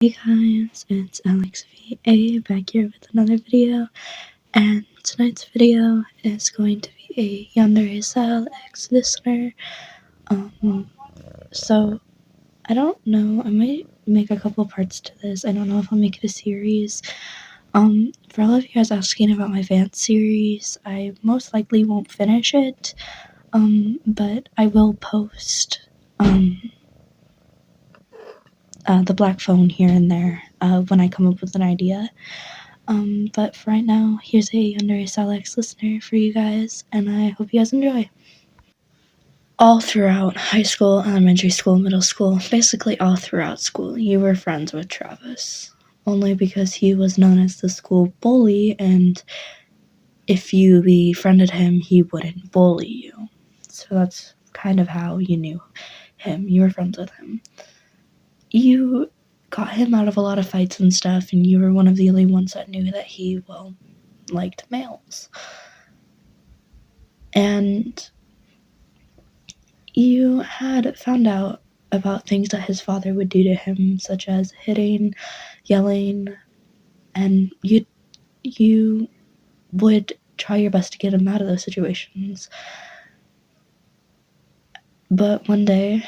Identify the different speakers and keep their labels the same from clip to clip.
Speaker 1: Hey guys, it's Alex VA back here with another video, and tonight's video is going to be a Yandere style X listener. So I don't know, I might make a couple parts to this. I don't know if I'll make it a series. For all of you guys asking about my Vance series, I most likely won't finish it, but I will post, the black phone here and there, when I come up with an idea. But for right now, here's a Yandere style X listener for you guys, and I hope you guys enjoy. All throughout high school, elementary school, middle school, basically all throughout school, you were friends with Travis. Only because he was known as the school bully, and if you befriended him, he wouldn't bully you. So that's kind of how you knew him. You were friends with him. You got him out of a lot of fights and stuff, and you were one of the only ones that knew that he, liked males. And you had found out about things that his father would do to him, such as hitting, yelling, and you would try your best to get him out of those situations. But one day,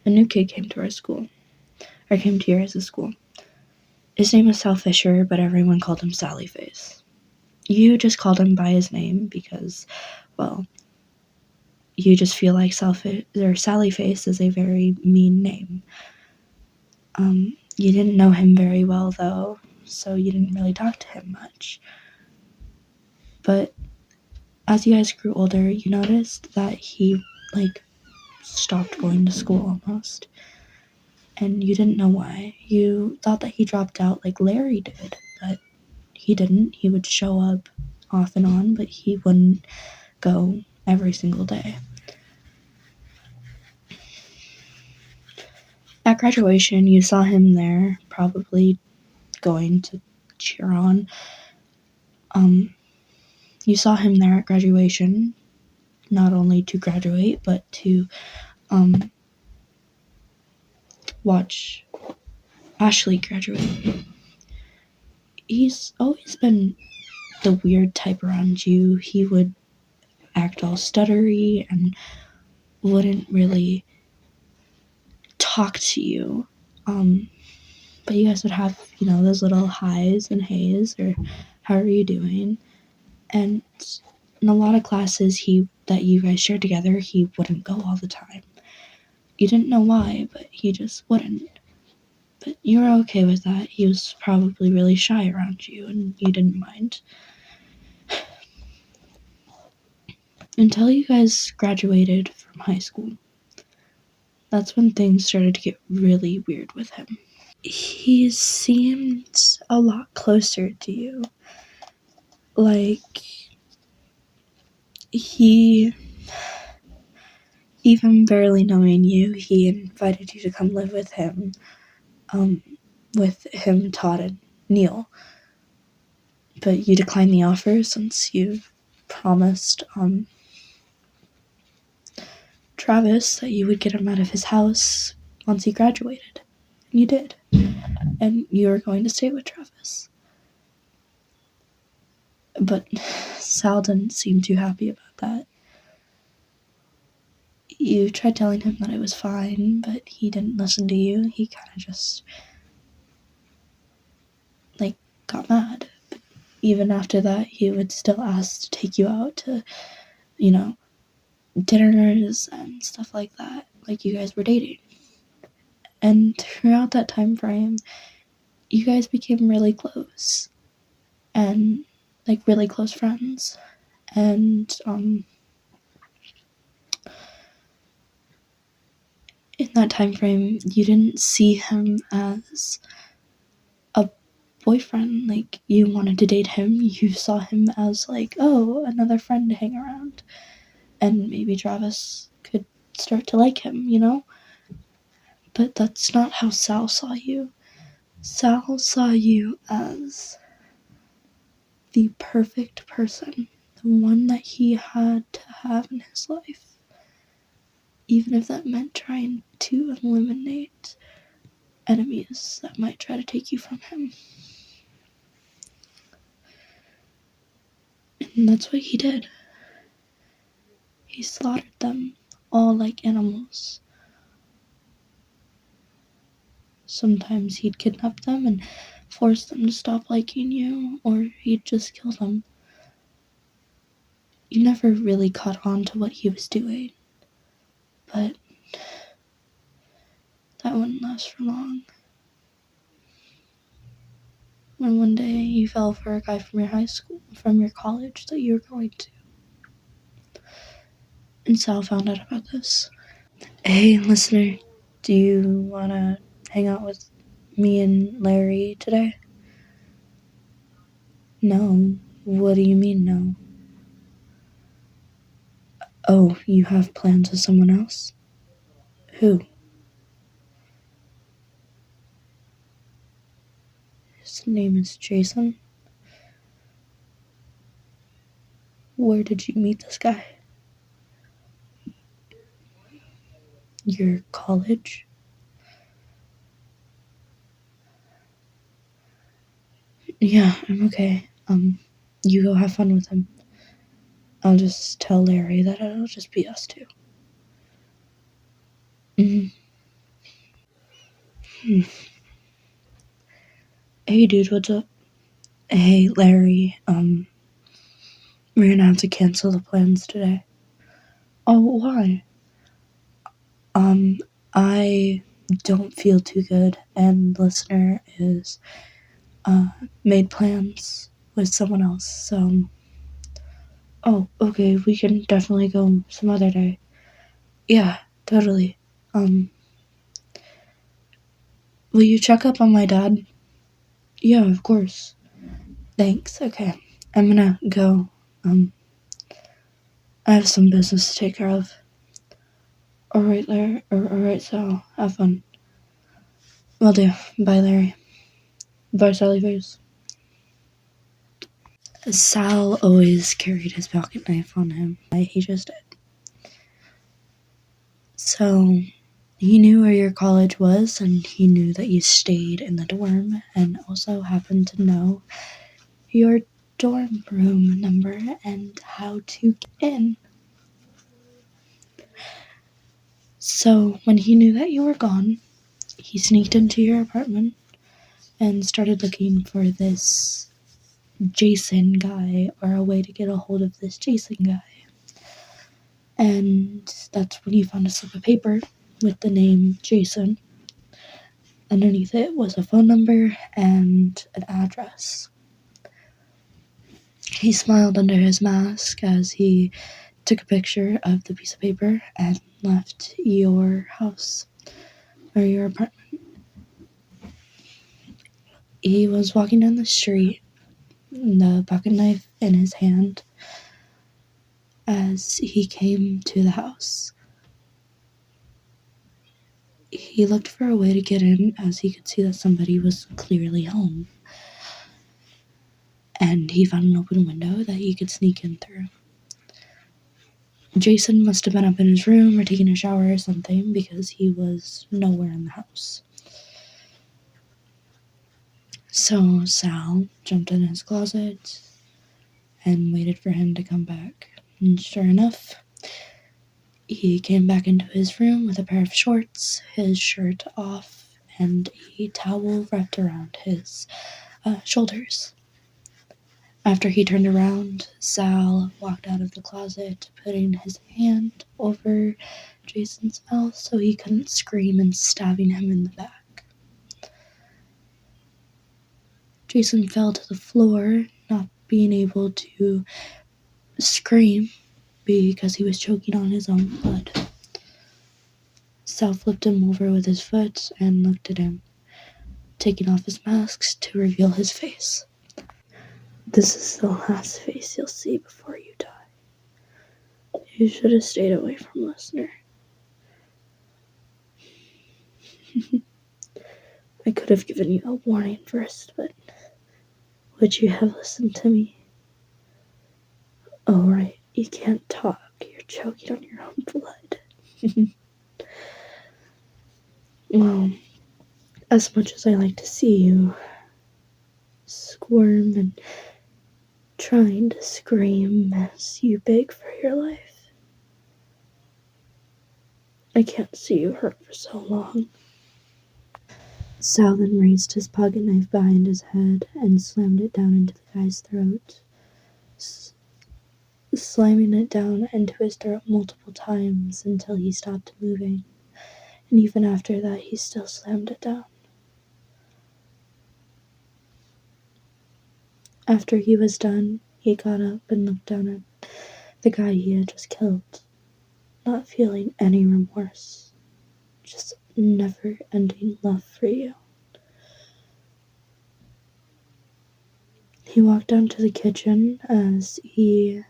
Speaker 1: a new kid came to our school, or came to yours' school. His name was Sal Fisher, but everyone called him Sally Face. You just called him by his name because, well, you just feel like Sally Face is a very mean name. You didn't know him very well, though, so you didn't really talk to him much. But as you guys grew older, you noticed that he, stopped going to school almost. And you didn't know why. You thought that he dropped out like Larry did, but he didn't. He would show up off and on, but he wouldn't go every single day. At graduation, you saw him there, probably going to cheer on. You saw him there at graduation, not only to graduate, but to watch Ashley graduate. He's always been the weird type around you. He would act all stuttery and wouldn't really talk to you. But you guys would have, those little highs and hays, or how are you doing? And in a lot of classes that you guys shared together, he wouldn't go all the time. You didn't know why, but he just wouldn't. But you were okay with that. He was probably really shy around you, and you didn't mind. Until you guys graduated from high school. That's when things started to get really weird with him. He seemed a lot closer to you. He, even barely knowing you, he invited you to come live with him. With him, Todd, and Neil. But you declined the offer since you promised Travis that you would get him out of his house once he graduated. You did. And you were going to stay with Travis. But Sal didn't seem too happy about that. You tried telling him that it was fine, but he didn't listen to you. He kind of just, got mad. But even after that, he would still ask to take you out to, dinners and stuff like that, like you guys were dating. And throughout that time frame, you guys became really close. And, really close friends. And, in that time frame, you didn't see him as a boyfriend, you wanted to date him. You saw him as another friend to hang around, and maybe Travis could start to like him, but that's not how Sal saw you. Sal saw you as the perfect person, the one that he had to have in his life, even if that meant trying to eliminate enemies that might try to take you from him. And that's what he did. He slaughtered them, all like animals. Sometimes he'd kidnap them and force them to stop liking you, or he'd just kill them. You never really caught on to what he was doing, but that wouldn't last for long. When one day you fell for a guy from your high school, from your college that you were going to. And Sal found out about this. Hey, listener, do you want to hang out with me and Larry today? No. What do you mean, no? Oh, you have plans with someone else? Who? His name is Jason. Where did you meet this guy? Your college? Yeah, I'm okay. You go have fun with him. I'll just tell Larry that it'll just be us two. Hmm. Hey, dude, what's up? Hey, Larry, we're gonna have to cancel the plans today. Oh, why? I don't feel too good, and listener is, made plans with someone else, so... Oh, okay, we can definitely go some other day. Yeah, totally. Will you check up on my dad? Yeah, of course. Thanks, okay. I'm gonna go. I have some business to take care of. Alright, Larry. Alright, Sal. Have fun. Will do. Bye, Larry. Bye, Sally Face. Sal always carried his pocket knife on him. He just did. So, he knew where your college was, and he knew that you stayed in the dorm, and also happened to know your dorm room number and how to get in. So, when he knew that you were gone, he sneaked into your apartment and started looking for this Jason guy, or a way to get a hold of this Jason guy. And that's when he found a slip of paper with the name Jason. Underneath it was a phone number and an address. He smiled under his mask as he took a picture of the piece of paper and left your house, or your apartment. He was walking down the street, the pocket knife in his hand, as he came to the house. He looked for a way to get in, as he could see that somebody was clearly home. And he found an open window that he could sneak in through. Jason must have been up in his room or taking a shower or something, because he was nowhere in the house. So Sal jumped in his closet and waited for him to come back. And sure enough, he came back into his room with a pair of shorts, his shirt off, and a towel wrapped around his shoulders. After he turned around, Sal walked out of the closet, putting his hand over Jason's mouth so he couldn't scream, and stabbing him in the back. Jason fell to the floor, not being able to scream because he was choking on his own blood. Sal flipped him over with his foot and looked at him, taking off his masks to reveal his face. This is the last face you'll see before you die. You should have stayed away from listener. I could have given you a warning first, but would you have listened to me? Oh, right, you can't talk. You're choking on your own blood. Well, as much as I like to see you squirm and trying to scream as you beg for your life, I can't see you hurt for so long. Sal then raised his pocket knife behind his head and slammed it down into the guy's throat, slamming it down into his throat multiple times until he stopped moving, and even after that he still slammed it down. After he was done, he got up and looked down at the guy he had just killed, not feeling any remorse, just never-ending love for you. He walked down to the kitchen as he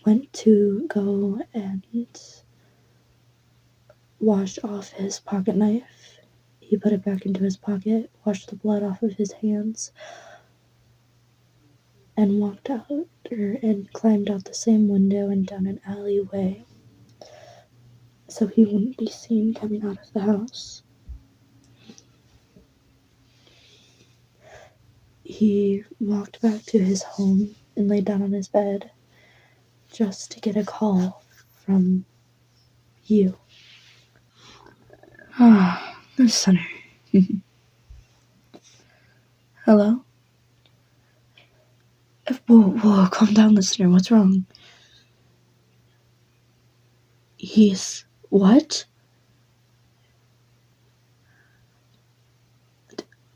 Speaker 1: went to go and wash off his pocket knife. He put it back into his pocket, washed the blood off of his hands, and walked out, and climbed out the same window and down an alleyway so he wouldn't be seen coming out of the house. He walked back to his home and laid down on his bed just to get a call from you. Ah, the center. Hello? Whoa, calm down, listener. What's wrong? What?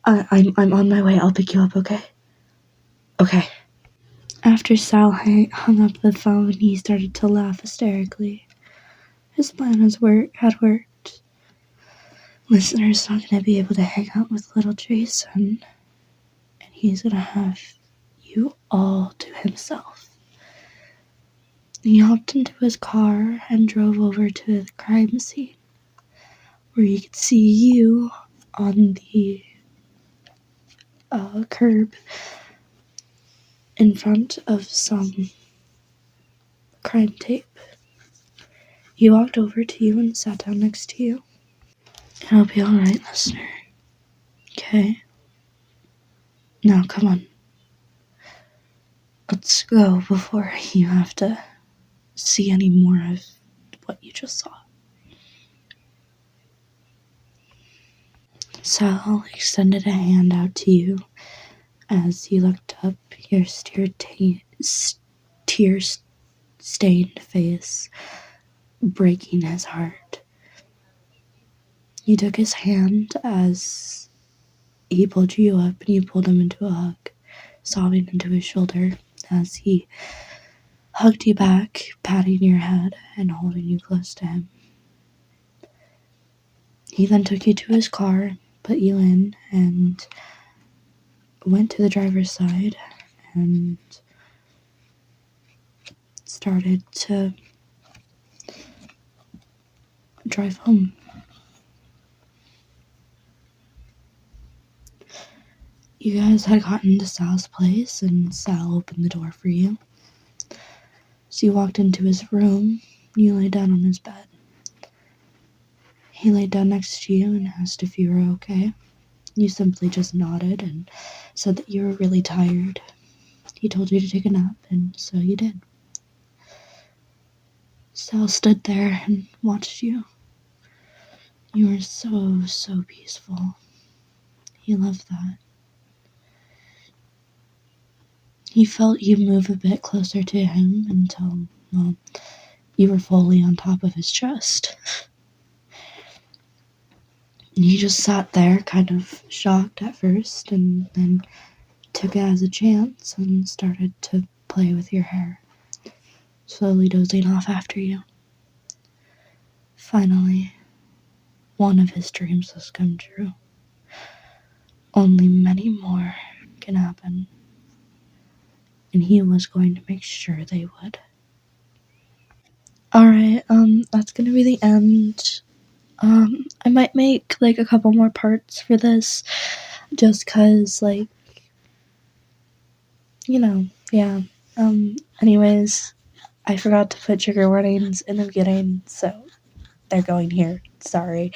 Speaker 1: I'm on my way. I'll pick you up, okay? Okay. After Sal hung up the phone, he started to laugh hysterically. His plan had worked. Listener's not gonna be able to hang out with little Jason, and he's gonna have you all to himself. He hopped into his car and drove over to the crime scene, where you could see you on the curb in front of some crime tape. He walked over to you and sat down next to you. It'll be alright, listener. Okay? Now, come on. Let's go before you have to see any more of what you just saw. Sal extended a hand out to you as he looked up your tear-stained face, breaking his heart. You took his hand as he pulled you up and you pulled him into a hug, sobbing into his shoulder as he hugged you back, patting your head and holding you close to him. He then took you to his car, put you in, and went to the driver's side and started to drive home. You guys had gotten to Sal's place, and Sal opened the door for you. So you walked into his room, you lay down on his bed. He laid down next to you and asked if you were okay. You simply just nodded and said that you were really tired. He told you to take a nap, and so you did. Sal stood there and watched you. You were so peaceful. He loved that. He felt you move a bit closer to him until, well, you were fully on top of his chest. And he just sat there, kind of shocked at first, and then took it as a chance and started to play with your hair, slowly dozing off after you. Finally, one of his dreams has come true. Only many more can happen, and he was going to make sure they would. Alright, that's gonna be the end. I might make, like, a couple more parts for this, just cause, like, yeah. Anyways, I forgot to put trigger warnings in the beginning, so they're going here. Sorry.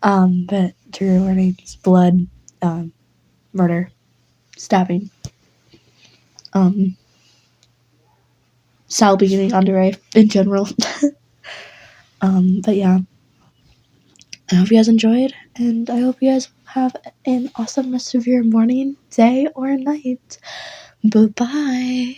Speaker 1: But trigger warnings, blood, murder, stabbing, style beginning Yandere in general. But yeah, I hope you guys enjoyed, and I hope you guys have an awesome rest of your morning, day, or night. Bye-bye.